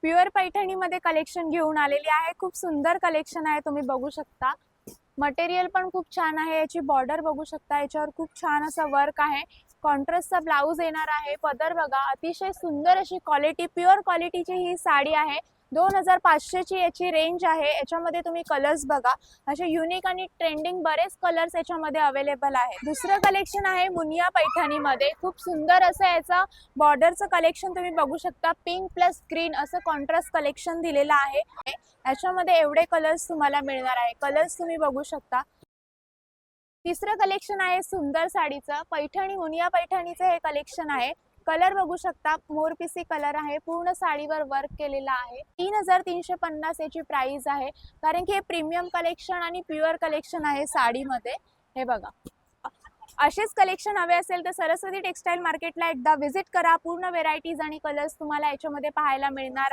Pure Paithani मध्ये collection घेऊन आलेली आहे। खूप सुंदर कलेक्शन आहे, तुम्ही बघू शकता। मटेरियल पण खूप छान आहे, याची बॉर्डर बघू शकता, याच्यावर खूप छान असं वर्क आहे। कॉन्ट्रास्टचा ब्लाउज येणार आहे। पदर बघा, अतिशय सुंदर अशी क्वालिटी, प्युअर क्वालिटीची ही साडी आहे। 2500 ची याची रेंज आहे। याच्यामध्ये तुम्ही कलर्स बघा, असे युनिक आणि ट्रेंडिंग बरेच कलर्स याच्यामध्ये अवेलेबल आहे। दुसरं कलेक्शन आहे मुनिया पैठणी मध्ये, खूप सुंदर असं याचा बॉर्डरचं कलेक्शन तुम्ही बघू शकता। पिंक प्लस ग्रीन असं कॉन्ट्रास्ट कलेक्शन दिलेलं आहे। याच्यामध्ये एवढे कलर्स तुम्हाला मिळणार आहे। कलर्स तुम्ही बघू शकता। तिसरं कलेक्शन आहे सुंदर साडीचं, पैठणी मुनिया पैठणीचं हे कलेक्शन आहे। कलर बघू शकता, मोरपिसी कलर आहे, पूर्ण साडीवर वर्क केलेला आहे। 3350 याची प्राइस आहे, कारण की हे प्रीमियम कलेक्शन आणि प्युअर कलेक्शन आहे साडीमध्ये। हे बघा, असेच कलेक्शन हवे असेल तर सरस्वती टेक्सटाईल मार्केटला एकदा व्हिजिट करा। पूर्ण व्हेरायटीज आणि कलर्स तुम्हाला याच्यामध्ये पाहायला मिळणार।